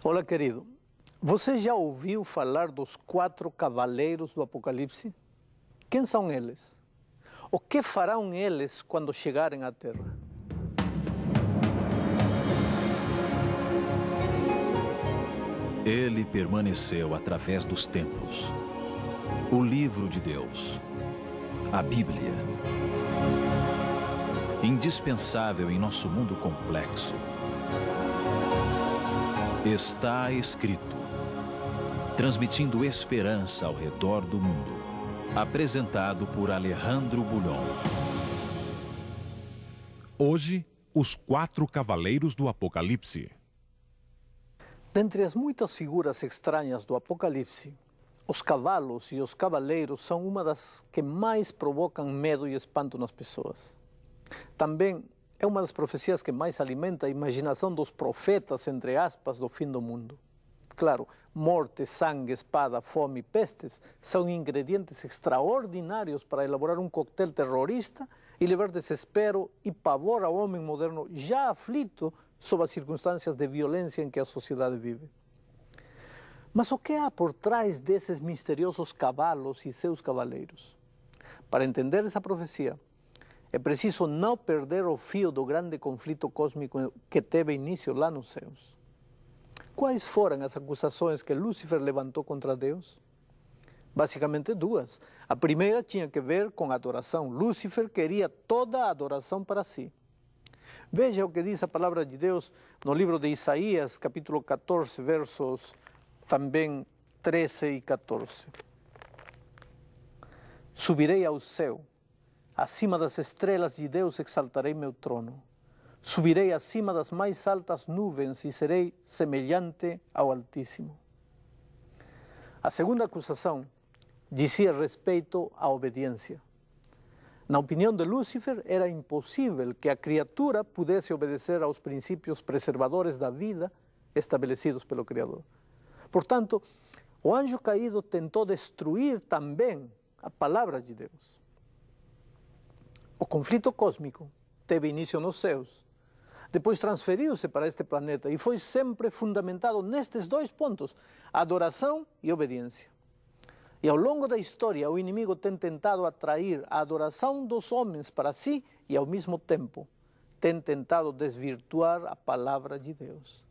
Olá, querido. Você já ouviu falar dos 4 cavaleiros do Apocalipse? Quem são eles? O que farão eles quando chegarem à Terra? Ele permaneceu através dos tempos. O livro de Deus, a Bíblia. Indispensável em nosso mundo complexo. Está escrito, transmitindo esperança ao redor do mundo. Apresentado por Alejandro Bulhon. Hoje, os 4 cavaleiros do Apocalipse. Dentre as muitas figuras estranhas do Apocalipse, os cavalos e os cavaleiros são uma das que mais provocam medo e espanto nas pessoas. Também é uma das profecias que mais alimenta a imaginação dos profetas, entre aspas, do fim do mundo. Claro, morte, sangue, espada, fome e pestes são ingredientes extraordinários para elaborar um coquetel terrorista e levar desespero e pavor ao homem moderno já aflito sob as circunstâncias de violência em que a sociedade vive. Mas o que há por trás desses misteriosos cavalos e seus cavaleiros? Para entender essa profecia, é preciso não perder o fio do grande conflito cósmico que teve início lá nos céus. Quais foram as acusações que Lúcifer levantou contra Deus? Basicamente 2. A primeira tinha que ver com a adoração. Lúcifer queria toda a adoração para si. Veja o que diz a palavra de Deus no livro de Isaías, capítulo 14, versos também 13 e 14. Subirei ao céu, acima das estrelas de Deus exaltarei meu trono. Subirei acima das mais altas nuvens e serei semelhante ao Altíssimo. A segunda acusação dizia respeito à obediência. Na opinião de Lúcifer, era impossível que a criatura pudesse obedecer aos princípios preservadores da vida estabelecidos pelo Criador. Portanto, o anjo caído tentou destruir também a palavra de Deus. O conflito cósmico teve início nos céus, depois transferiu-se para este planeta e foi sempre fundamentado nestes 2 pontos, adoração e obediência. E ao longo da história, o inimigo tem tentado atrair a adoração dos homens para si e, ao mesmo tempo, tem tentado desvirtuar a palavra de Deus.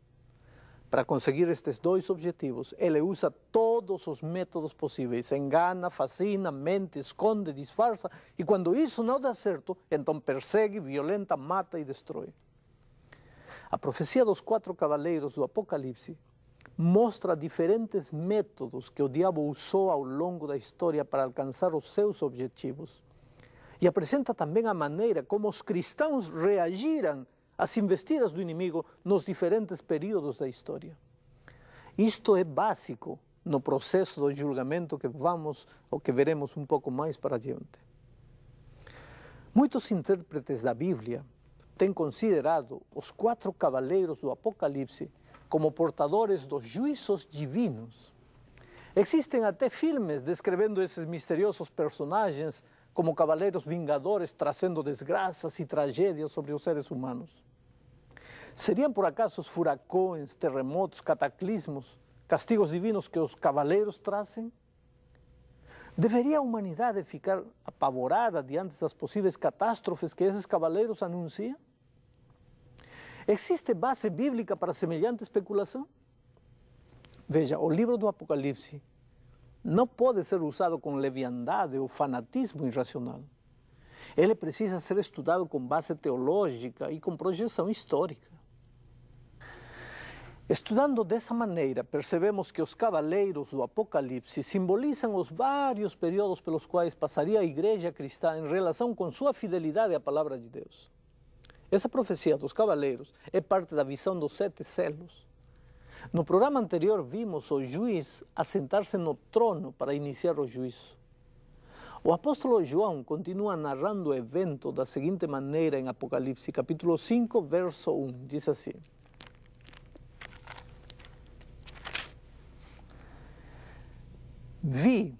Para conseguir estes 2 objetivos, ele usa todos os métodos possíveis. Engana, fascina, mente, esconde, disfarça. E quando isso não dá certo, então persegue, violenta, mata e destrói. A profecia dos 4 cavaleiros do Apocalipse mostra diferentes métodos que o diabo usou ao longo da história para alcançar os seus objetivos. E apresenta também a maneira como os cristãos reagiram às investidas do inimigo nos diferentes períodos da história. Isto é básico no processo do julgamento que veremos um pouco mais para adiante. Muitos intérpretes da Bíblia têm considerado os 4 cavaleiros do Apocalipse como portadores dos juízos divinos. Existem até filmes descrevendo esses misteriosos personagens como cavaleiros vingadores trazendo desgraças e tragédias sobre os seres humanos. Seriam por acaso os furacões, terremotos, cataclismos, castigos divinos que os cavaleiros trazem? Deveria a humanidade ficar apavorada diante das possíveis catástrofes que esses cavaleiros anunciam? Existe base bíblica para semelhante especulação? Veja, o livro do Apocalipse não pode ser usado com leviandade ou fanatismo irracional. Ele precisa ser estudado com base teológica e com projeção histórica. Estudando dessa maneira, percebemos que os cavaleiros do Apocalipse simbolizam os vários períodos pelos quais passaria a igreja cristã em relação com sua fidelidade à palavra de Deus. Essa profecia dos cavaleiros é parte da visão dos 7 selos. No programa anterior vimos o juiz assentar-se no trono para iniciar o juízo. O apóstolo João continua narrando o evento da seguinte maneira em Apocalipse, capítulo 5, verso 1. Diz assim: Vi,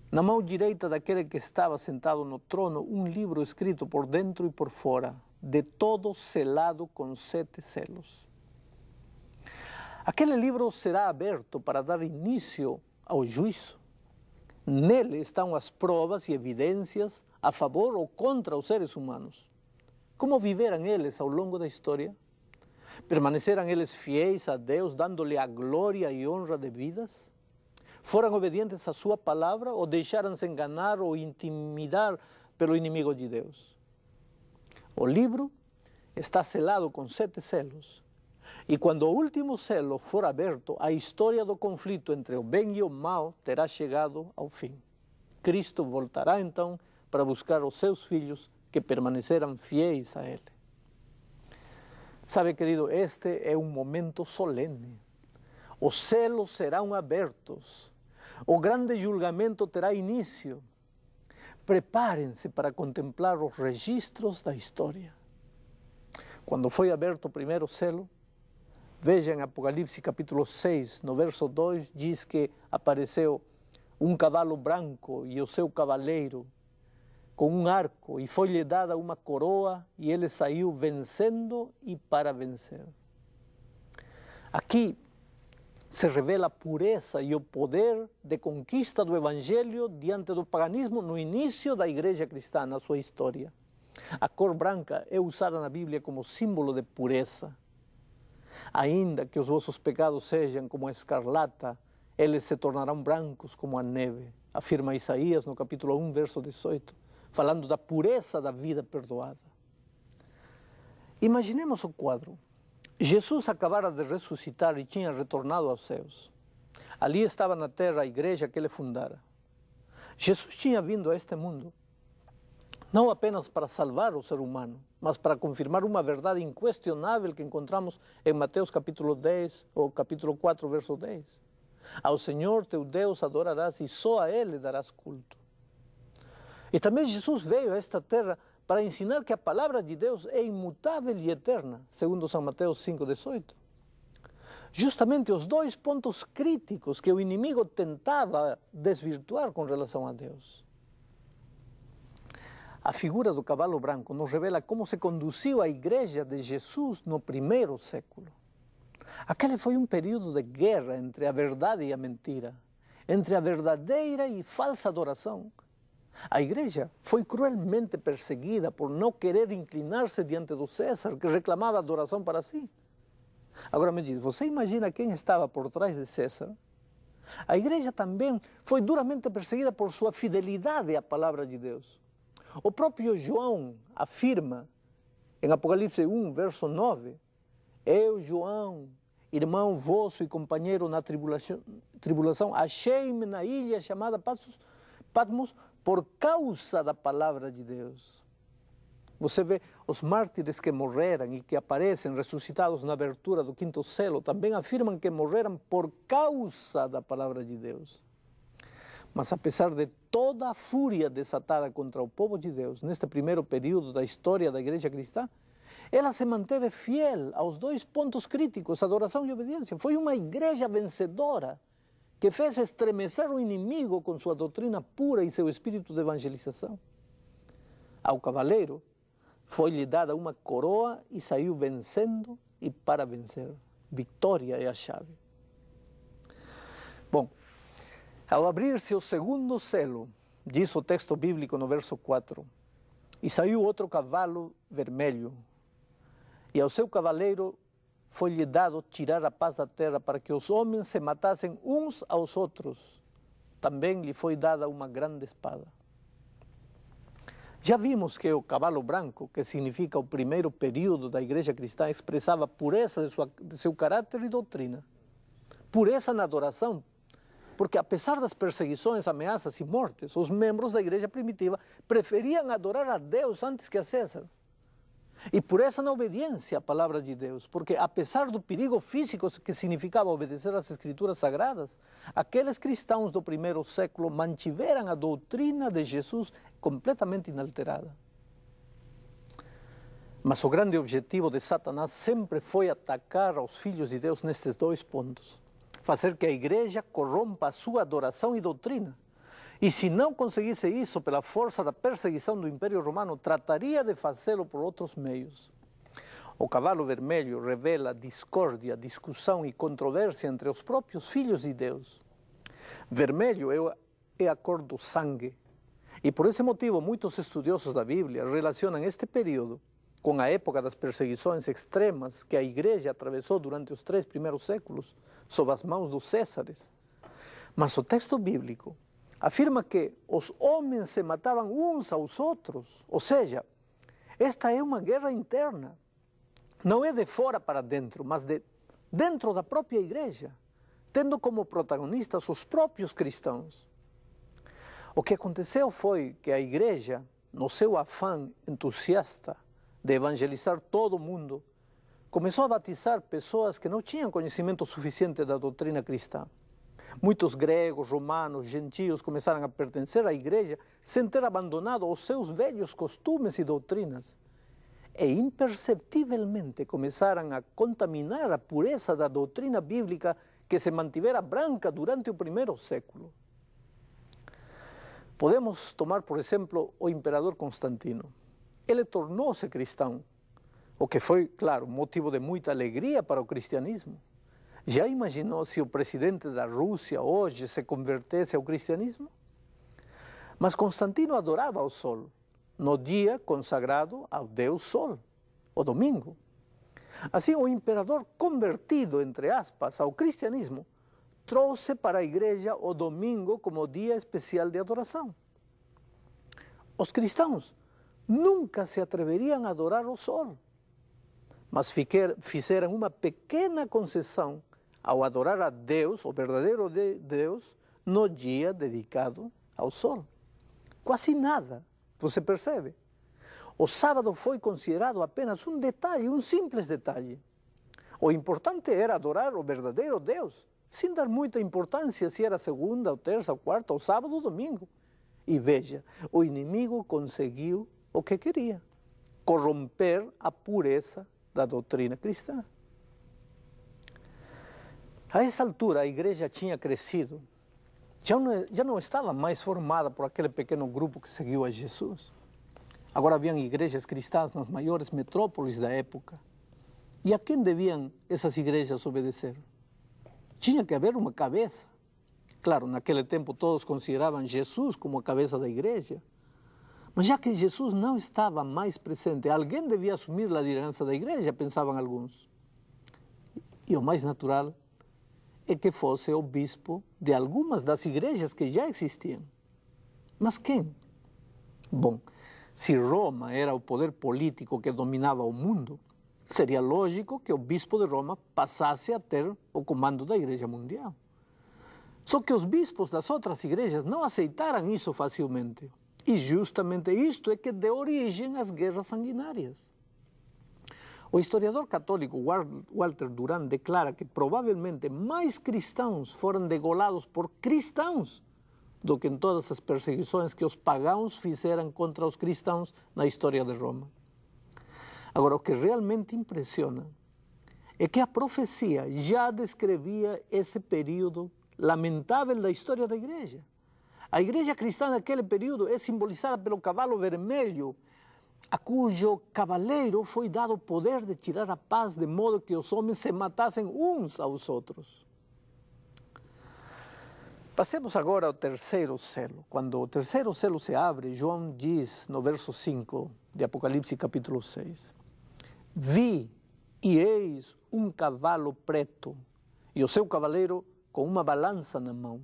na mão direita daquele que estava sentado no trono, um livro escrito por dentro e por fora, de todo selado com 7 selos. Aquele livro será aberto para dar início ao juízo. Nele estão as provas e evidências a favor ou contra os seres humanos. Como viveram eles ao longo da história? Permaneceram eles fiéis a Deus, dando-lhe a glória e honra devidas? Foram obedientes à sua palavra ou deixaram-se enganar ou intimidar pelo inimigo de Deus? O livro está selado com 7 selos. E quando o último selo for aberto, a história do conflito entre o bem e o mal terá chegado ao fim. Cristo voltará então para buscar os seus filhos que permaneceram fiéis a Ele. Sabe, querido, este é um momento solene. Os selos serão abertos. O grande julgamento terá início. Preparem-se para contemplar os registros da história. Quando foi aberto o primeiro selo, veja em Apocalipse capítulo 6, no verso 2, diz que apareceu um cavalo branco e o seu cavaleiro com um arco, e foi-lhe dada uma coroa, e ele saiu vencendo e para vencer. Aqui se revela a pureza e o poder de conquista do Evangelho diante do paganismo no início da igreja cristã, na sua história. A cor branca é usada na Bíblia como símbolo de pureza. Ainda que os vossos pecados sejam como a escarlata, eles se tornarão brancos como a neve, afirma Isaías no capítulo 1, verso 18, falando da pureza da vida perdoada. Imaginemos o quadro. Jesus acabara de ressuscitar e tinha retornado aos céus. Ali estava na terra a igreja que ele fundara. Jesus tinha vindo a este mundo, não apenas para salvar o ser humano, mas para confirmar uma verdade inquestionável que encontramos em Mateus capítulo 10, ou capítulo 4, verso 10. Ao Senhor teu Deus adorarás e só a Ele darás culto. E também Jesus veio a esta terra para ensinar que a palavra de Deus é imutável e eterna, segundo São Mateus 5,18. Justamente os 2 pontos críticos que o inimigo tentava desvirtuar com relação a Deus. A figura do cavalo branco nos revela como se conduziu a igreja de Jesus no primeiro século. Aquele foi um período de guerra entre a verdade e a mentira, entre a verdadeira e falsa adoração. A igreja foi cruelmente perseguida por não querer inclinar-se diante do César, que reclamava adoração para si. Agora me diz, você imagina quem estava por trás de César? A igreja também foi duramente perseguida por sua fidelidade à palavra de Deus. O próprio João afirma, em Apocalipse 1, verso 9, eu, João, irmão vosso e companheiro na tribulação, achei-me na ilha chamada Patmos por causa da palavra de Deus. Você vê os mártires que morreram e que aparecem ressuscitados na abertura do 5º selo, também afirmam que morreram por causa da palavra de Deus. Mas apesar de toda a fúria desatada contra o povo de Deus, neste primeiro período da história da igreja cristã, ela se manteve fiel aos 2 pontos críticos, adoração e obediência. Foi uma igreja vencedora, que fez estremecer o inimigo com sua doutrina pura e seu espírito de evangelização. Ao cavaleiro foi-lhe dada uma coroa e saiu vencendo e para vencer. Vitória é a chave. Bom, ao abrir-se o 2º selo, diz o texto bíblico no verso 4, e saiu outro cavalo vermelho, e ao seu cavaleiro foi-lhe dado tirar a paz da terra para que os homens se matassem uns aos outros. Também lhe foi dada uma grande espada. Já vimos que o cavalo branco, que significa o primeiro período da igreja cristã, expressava pureza de seu caráter e doutrina. Pureza na adoração, porque apesar das perseguições, ameaças e mortes, os membros da igreja primitiva preferiam adorar a Deus antes que a César. E pureza na obediência à palavra de Deus, porque apesar do perigo físico que significava obedecer às escrituras sagradas, aqueles cristãos do primeiro século mantiveram a doutrina de Jesus completamente inalterada. Mas o grande objetivo de Satanás sempre foi atacar aos filhos de Deus nestes 2 pontos. Fazer que a igreja corrompa a sua adoração e doutrina. E se não conseguisse isso pela força da perseguição do Império Romano, trataria de fazê-lo por outros meios. O cavalo vermelho revela discórdia, discussão e controvérsia entre os próprios filhos de Deus. Vermelho é a cor do sangue. E por esse motivo, muitos estudiosos da Bíblia relacionam este período com a época das perseguições extremas que a igreja atravessou durante os 3 primeiros séculos, sob as mãos dos Césares. Mas o texto bíblico afirma que os homens se matavam uns aos outros, ou seja, esta é uma guerra interna. Não é de fora para dentro, mas de dentro da própria igreja, tendo como protagonistas os próprios cristãos. O que aconteceu foi que a igreja, no seu afã entusiasta de evangelizar todo o mundo, começou a batizar pessoas que não tinham conhecimento suficiente da doutrina cristã. Muitos gregos, romanos, gentios começaram a pertencer à igreja sem ter abandonado os seus velhos costumes e doutrinas. E imperceptivelmente começaram a contaminar a pureza da doutrina bíblica que se mantivera branca durante o primeiro século. Podemos tomar, por exemplo, o imperador Constantino. Ele tornou-se cristão, o que foi, claro, motivo de muita alegria para o cristianismo. Já imaginou se o presidente da Rússia hoje se convertesse ao cristianismo? Mas Constantino adorava o sol, no dia consagrado ao Deus Sol, o domingo. Assim, o imperador convertido, entre aspas, ao cristianismo, trouxe para a igreja o domingo como dia especial de adoração. Os cristãos nunca se atreveriam a adorar o sol, mas fizeram uma pequena concessão ao adorar a Deus, o verdadeiro Deus, no dia dedicado ao sol. Quase nada, você percebe? O sábado foi considerado apenas um detalhe, um simples detalhe. O importante era adorar o verdadeiro Deus, sem dar muita importância se era segunda, ou terça, ou quarta, ou sábado, ou domingo. E veja, o inimigo conseguiu o que queria: corromper a pureza da doutrina cristã. A essa altura, a igreja tinha crescido. Já não estava mais formada por aquele pequeno grupo que seguiu a Jesus. Agora haviam igrejas cristãs nas maiores metrópoles da época. E a quem deviam essas igrejas obedecer? Tinha que haver uma cabeça. Claro, naquele tempo todos consideravam Jesus como a cabeça da igreja. Mas já que Jesus não estava mais presente, alguém devia assumir a liderança da igreja, pensavam alguns. E o mais natural é que fosse o bispo de algumas das igrejas que já existiam. Mas quem? Bom, se Roma era o poder político que dominava o mundo, seria lógico que o bispo de Roma passasse a ter o comando da igreja mundial. Só que os bispos das outras igrejas não aceitaram isso facilmente. E justamente isto é que deu origem às guerras sanguinárias. O historiador católico Walter Durand declara que provavelmente mais cristãos foram degolados por cristãos do que em todas as perseguições que os pagãos fizeram contra os cristãos na história de Roma. Agora, o que realmente impressiona é que a profecia já descrevia esse período lamentável da história da igreja. A igreja cristã naquele período é simbolizada pelo cavalo vermelho, a cujo cavaleiro foi dado o poder de tirar a paz de modo que os homens se matassem uns aos outros. Passemos agora ao terceiro selo. Quando o terceiro selo se abre, João diz no verso 5 de Apocalipse capítulo 6: Vi e eis um cavalo preto, e o seu cavaleiro com uma balança na mão.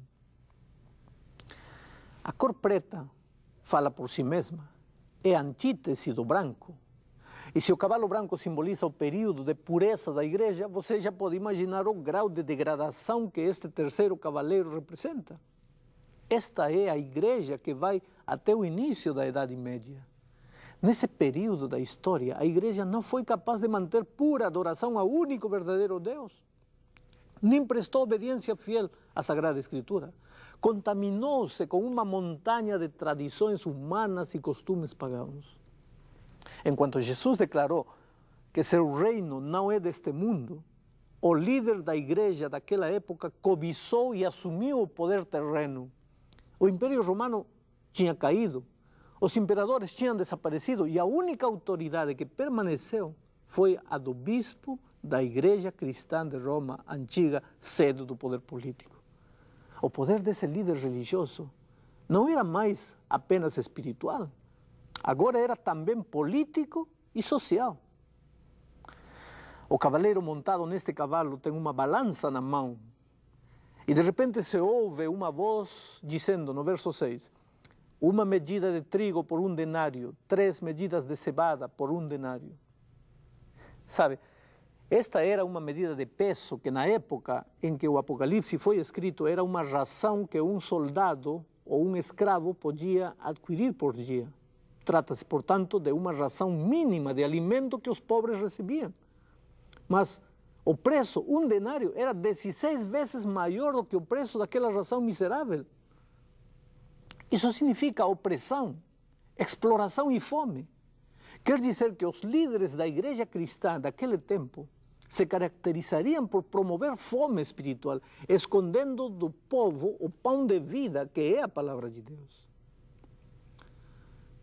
A cor preta fala por si mesma, é a antítese do branco. E se o cavalo branco simboliza o período de pureza da igreja, você já pode imaginar o grau de degradação que este terceiro cavaleiro representa. Esta é a igreja que vai até o início da Idade Média. Nesse período da história, a igreja não foi capaz de manter pura adoração ao único verdadeiro Deus, nem prestou obediência fiel à Sagrada Escritura. Contaminou-se com uma montanha de tradições humanas e costumes pagãos. Enquanto Jesus declarou que seu reino não é deste mundo, o líder da igreja daquela época cobiçou e assumiu o poder terreno. O Império Romano tinha caído, os imperadores tinham desaparecido e a única autoridade que permaneceu foi a do bispo da Igreja Cristã de Roma antiga, sede do poder político. O poder desse líder religioso não era mais apenas espiritual, agora era também político e social. O cavaleiro montado neste cavalo tem uma balança na mão e de repente se ouve uma voz dizendo no verso 6: uma medida de trigo por 1 denário, 3 medidas de cevada por 1 denário. Sabe, esta era uma medida de peso que na época em que o Apocalipse foi escrito era uma ração que um soldado ou um escravo podia adquirir por dia. Trata-se, portanto, de uma ração mínima de alimento que os pobres recebiam. Mas o preço, 1 denário, era 16 vezes maior do que o preço daquela ração miserável. Isso significa opressão, exploração e fome. Quer dizer que os líderes da igreja cristã daquele tempo se caracterizariam por promover fome espiritual, escondendo do povo o pão de vida, que é a palavra de Deus.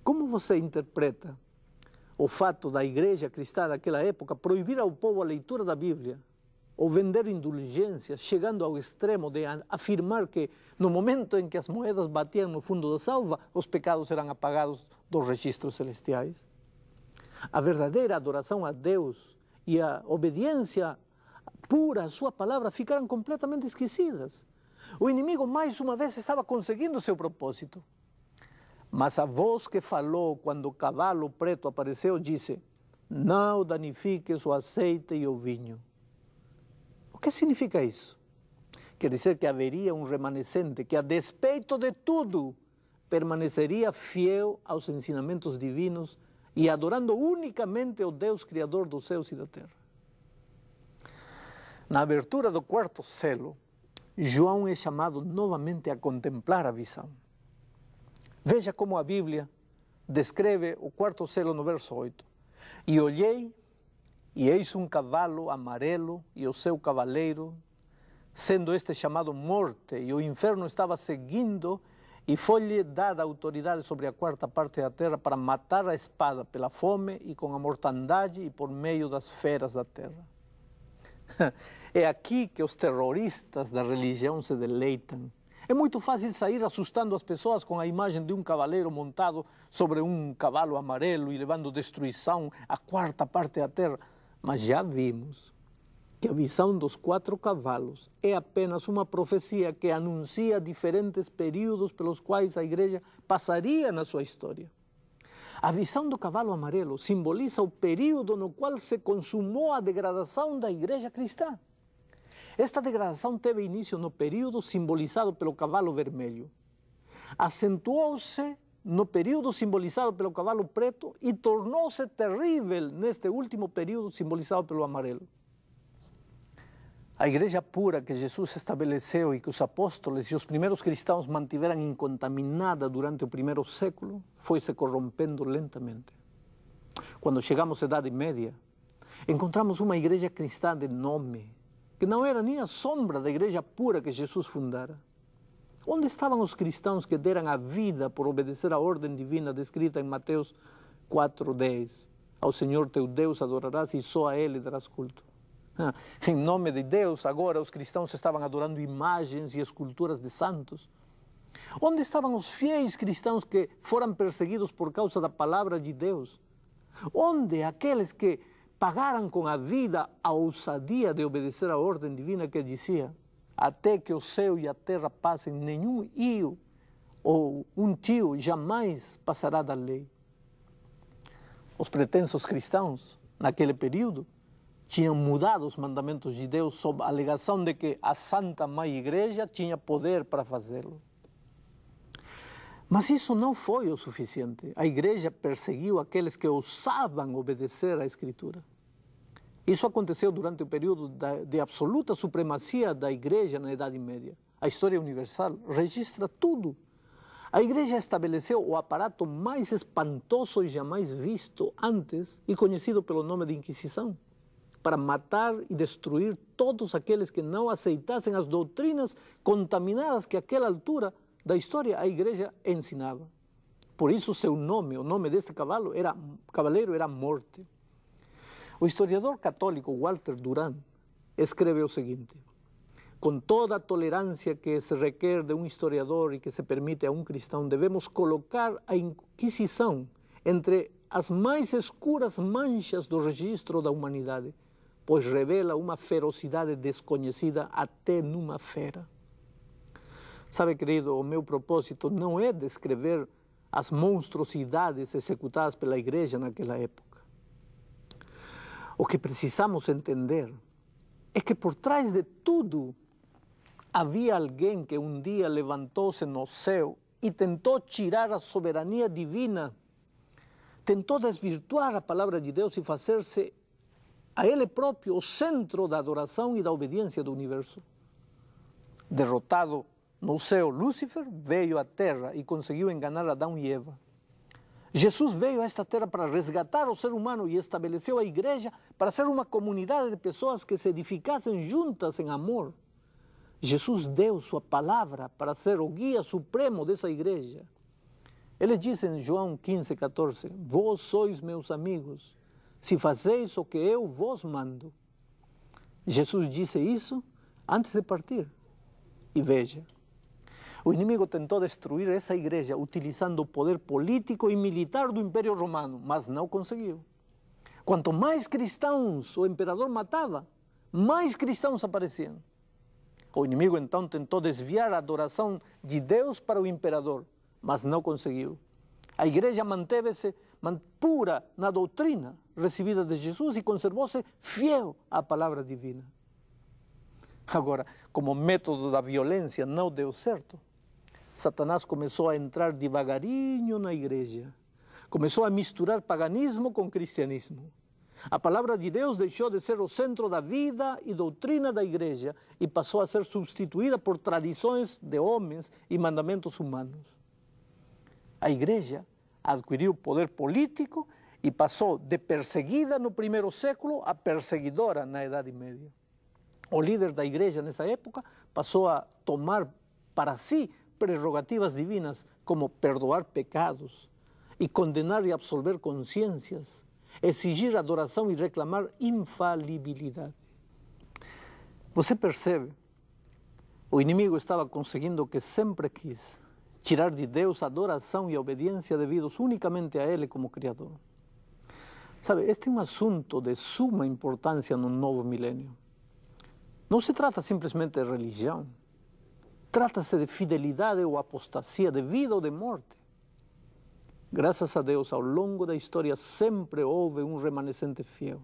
Como você interpreta o fato da igreja cristã daquela época proibir ao povo a leitura da Bíblia, ou vender indulgências, chegando ao extremo de afirmar que no momento em que as moedas batiam no fundo da salva, os pecados eram apagados dos registros celestiais? A verdadeira adoração a Deus e a obediência pura à sua palavra ficaram completamente esquecidas. O inimigo mais uma vez estava conseguindo seu propósito. Mas a voz que falou quando o cavalo preto apareceu disse: não danifiques o azeite e o vinho. O que significa isso? Quer dizer que haveria um remanescente que, a despeito de tudo, permaneceria fiel aos ensinamentos divinos e adorando unicamente o Deus Criador dos céus e da terra. Na abertura do 4º selo, João é chamado novamente a contemplar a visão. Veja como a Bíblia descreve o 4º selo no verso 8. E olhei, e eis um cavalo amarelo, e o seu cavaleiro, sendo este chamado Morte, e o inferno estava seguindo, e foi-lhe dada autoridade sobre a 4ª parte da terra para matar a espada pela fome e com a mortandade e por meio das feras da terra. É aqui que os terroristas da religião se deleitam. É muito fácil sair assustando as pessoas com a imagem de um cavaleiro montado sobre um cavalo amarelo e levando destruição à 4ª parte da terra. Mas já vimos que a visão dos 4 cavalos é apenas uma profecia que anuncia diferentes períodos pelos quais a igreja passaria na sua história. A visão do cavalo amarelo simboliza o período no qual se consumou a degradação da igreja cristã. Esta degradação teve início no período simbolizado pelo cavalo vermelho. Acentuou-se no período simbolizado pelo cavalo preto e tornou-se terrível neste último período simbolizado pelo amarelo. A igreja pura que Jesus estabeleceu e que os apóstolos e os primeiros cristãos mantiveram incontaminada durante o 1º século foi se corrompendo lentamente. Quando chegamos à Idade Média, encontramos uma igreja cristã de nome, que não era nem a sombra da igreja pura que Jesus fundara. Onde estavam os cristãos que deram a vida por obedecer à ordem divina descrita em Mateus 4:10? Ao Senhor teu Deus adorarás e só a Ele darás culto. Em nome de Deus, agora os cristãos estavam adorando imagens e esculturas de santos. Onde estavam os fiéis cristãos que foram perseguidos por causa da palavra de Deus? Onde aqueles que pagaram com a vida a ousadia de obedecer à ordem divina que dizia: até que o céu e a terra passem, nenhum io ou um tio jamais passará da lei. Os pretensos cristãos, naquele período, tinham mudado os mandamentos de Deus sob a alegação de que a Santa Mãe Igreja tinha poder para fazê-lo. Mas isso não foi o suficiente. A igreja perseguiu aqueles que ousavam obedecer à Escritura. Isso aconteceu durante o período de absoluta supremacia da igreja na Idade Média. A história universal registra tudo. A igreja estabeleceu o aparato mais espantoso e jamais visto antes e conhecido pelo nome de Inquisição, para matar e destruir todos aqueles que não aceitassem as doutrinas contaminadas que àquela altura da história a igreja ensinava. Por isso seu nome, o nome deste cavaleiro era Morte. O historiador católico Walter Durand escreve o seguinte: com toda a tolerância que se requer de um historiador e que se permite a um cristão, devemos colocar a Inquisição entre as mais escuras manchas do registro da humanidade, pois revela uma ferocidade desconhecida até numa fera. Sabe, querido, o meu propósito não é descrever as monstruosidades executadas pela igreja naquela época. O que precisamos entender é que por trás de tudo havia alguém que um dia levantou-se no céu e tentou tirar a soberania divina, tentou desvirtuar a palavra de Deus e fazer-se a Ele próprio o centro da adoração e da obediência do universo. Derrotado no céu, Lúcifer veio à terra e conseguiu enganar Adão e Eva. Jesus veio a esta terra para resgatar o ser humano e estabeleceu a igreja para ser uma comunidade de pessoas que se edificassem juntas em amor. Jesus deu sua palavra para ser o guia supremo dessa igreja. Ele diz em João 15:14, vós sois meus amigos, se fazeis o que eu vos mando. Jesus disse isso antes de partir. E veja, o inimigo tentou destruir essa igreja utilizando o poder político e militar do Império Romano, mas não conseguiu. Quanto mais cristãos o imperador matava, mais cristãos apareciam. O inimigo então tentou desviar a adoração de Deus para o imperador, mas não conseguiu. A igreja manteve-se pura na doutrina recebida de Jesus e conservou-se fiel à palavra divina. Agora, como método da violência não deu certo, Satanás começou a entrar devagarinho na igreja. Começou a misturar paganismo com cristianismo. A palavra de Deus deixou de ser o centro da vida e doutrina da igreja e passou a ser substituída por tradições de homens e mandamentos humanos. A igreja adquiriu poder político e passou de perseguida no primeiro século a perseguidora na Idade Média. O líder da igreja nessa época passou a tomar para si prerrogativas divinas como perdoar pecados e condenar e absolver consciências, exigir adoração e reclamar infalibilidade. Você percebe? O inimigo estava conseguindo o que sempre quis, tirar de Deus a adoração e a obediência devidos unicamente a Ele como Criador. Sabe, este é um assunto de suma importância no novo milênio. Não se trata simplesmente de religião. Trata-se de fidelidade ou apostasia, de vida ou de morte. Graças a Deus, ao longo da história sempre houve um remanescente fiel.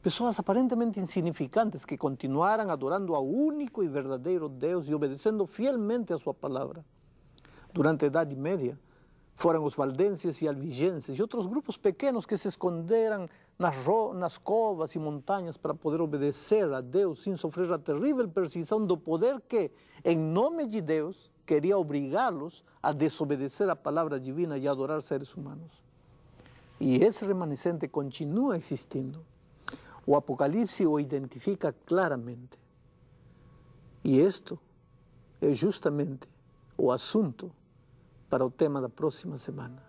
Pessoas aparentemente insignificantes que continuaram adorando ao único e verdadeiro Deus e obedecendo fielmente a sua palavra. Durante a Idade Média, foram os valdenses e albigenses e outros grupos pequenos que se esconderam nas covas e montanhas para poder obedecer a Deus sem sofrer a terrível perseguição do poder que, em nome de Deus, queria obrigá-los a desobedecer a palavra divina e adorar seres humanos. E esse remanescente continua existindo. O Apocalipse o identifica claramente. E isto é justamente o assunto para o tema da próxima semana.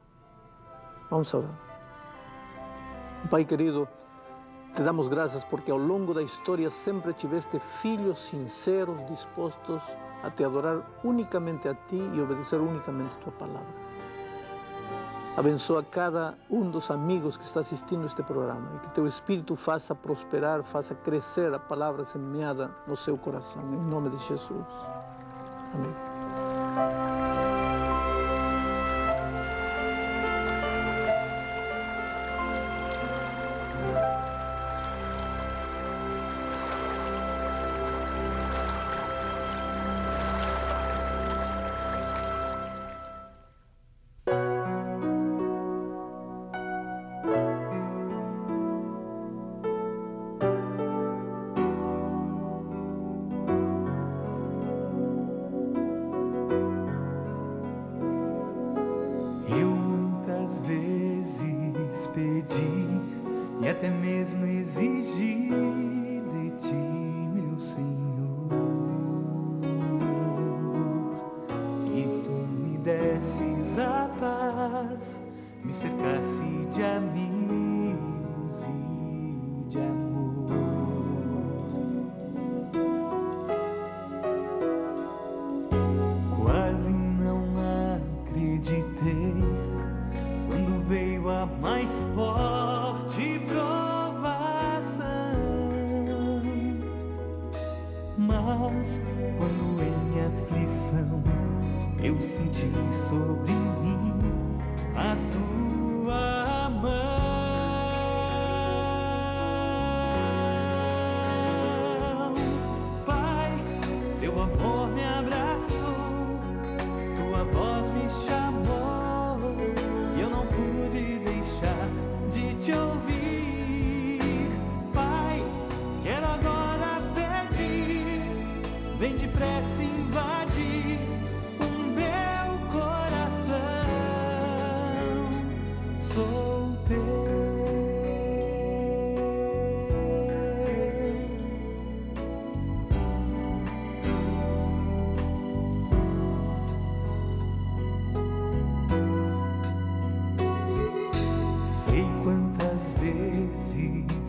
Vamos orar. Pai querido, te damos graças porque ao longo da história sempre tiveste filhos sinceros, dispostos a te adorar unicamente a ti e obedecer unicamente a tua palavra. Abençoa cada um dos amigos que está assistindo este programa e que teu Espírito faça prosperar, faça crescer a palavra semeada no seu coração. Em nome de Jesus. Amém. Mas quando em aflição eu senti sobre mim a tua mão, Pai, teu amor me abraçou, tua voz me chamou, e eu não pude deixar de te ouvir. Pai, quero agora pedir, vem depressa invadir o meu coração, sou teu. Sei quantas vezes